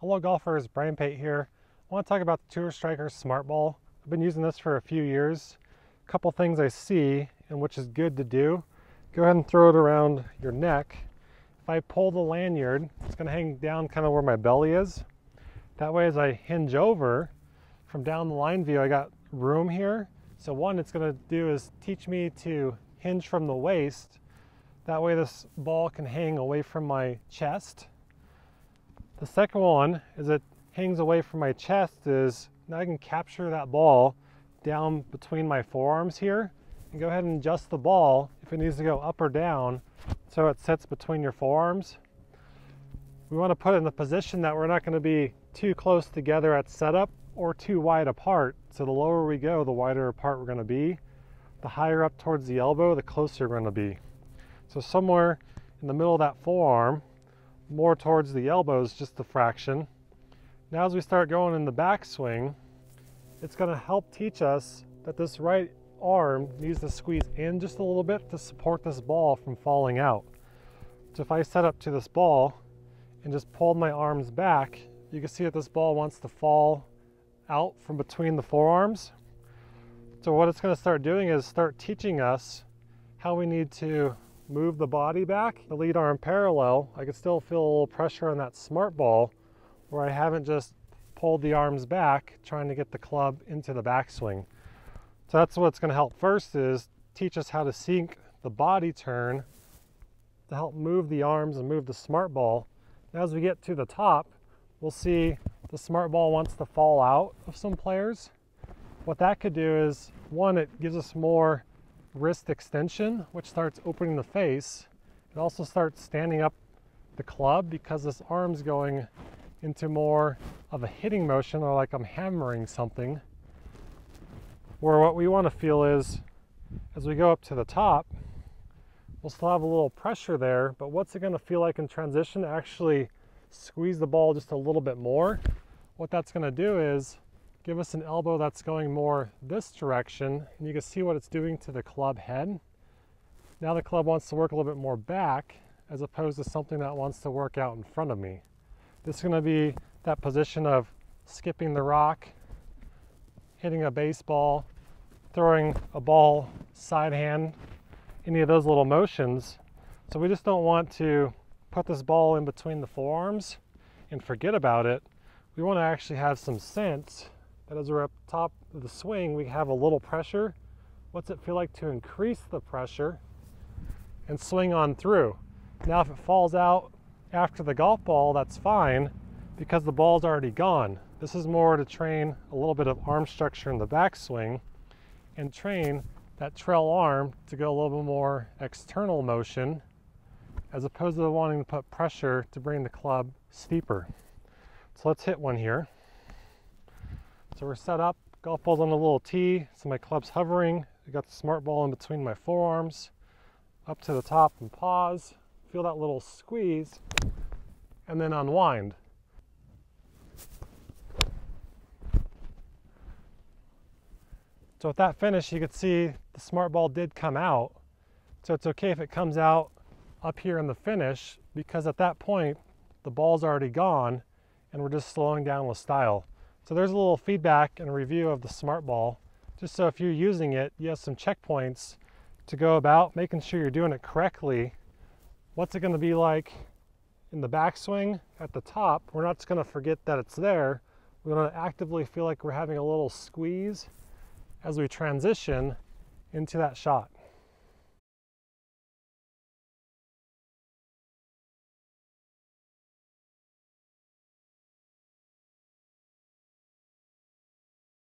Hello golfers, Bryan Pate here. I want to talk about the TourStriker Smart Ball. I've been using this for a few years. A couple things I see and which is good to do. Go ahead and throw it around your neck. If I pull the lanyard, it's going to hang down kind of where my belly is. That way as I hinge over from down the line view, I got room here. So one it's going to do is teach me to hinge from the waist. That way this ball can hang away from my chest. The second one is it hangs away from my chest is now I can capture that ball down between my forearms here and go ahead and adjust the ball if it needs to go up or down so it sits between your forearms. We want to put it in the position that we're not going to be too close together at setup or too wide apart. So the lower we go, the wider apart we're going to be. The higher up towards the elbow, the closer we're going to be. So somewhere in the middle of that forearm, more towards the elbows, just a fraction. Now as we start going in the backswing, it's going to help teach us that this right arm needs to squeeze in just a little bit to support this ball from falling out. So if I set up to this ball and just pull my arms back, you can see that this ball wants to fall out from between the forearms. So what it's going to start doing is start teaching us how we need to move the body back, the lead arm parallel. I can still feel a little pressure on that smart ball where I haven't just pulled the arms back trying to get the club into the backswing. So that's what's going to help first is teach us how to sync the body turn to help move the arms and move the smart ball. Now as we get to the top, we'll see the smart ball wants to fall out of some players. What that could do is, one, it gives us more wrist extension, which starts opening the face. It also starts standing up the club because this arm's going into more of a hitting motion, or like I'm hammering something. Where what we want to feel is, as we go up to the top, we'll still have a little pressure there, but what's it going to feel like in transition to actually squeeze the ball just a little bit more? What that's going to do is give us an elbow that's going more this direction, and you can see what it's doing to the club head. Now the club wants to work a little bit more back as opposed to something that wants to work out in front of me. This is going to be that position of skipping the rock, hitting a baseball, throwing a ball side hand, any of those little motions. So we just don't want to put this ball in between the forearms and forget about it. We want to actually have some sense that as we're up top of the swing, we have a little pressure. What's it feel like to increase the pressure and swing on through? Now if it falls out after the golf ball, that's fine because the ball's already gone. This is more to train a little bit of arm structure in the backswing and train that trail arm to go a little bit more external motion as opposed to wanting to put pressure to bring the club steeper. So let's hit one here. So we're set up, golf ball's on a little tee, so my club's hovering. I got the smart ball in between my forearms, up to the top and pause. Feel that little squeeze, and then unwind. So with that finish, you can see the smart ball did come out. So it's okay if it comes out up here in the finish, because at that point, the ball's already gone, and we're just slowing down with style. So there's a little feedback and review of the smart ball, just so if you're using it, you have some checkpoints to go about, making sure you're doing it correctly. What's it going to be like in the backswing at the top? We're not just going to forget that it's there. We want to actively feel like we're having a little squeeze as we transition into that shot.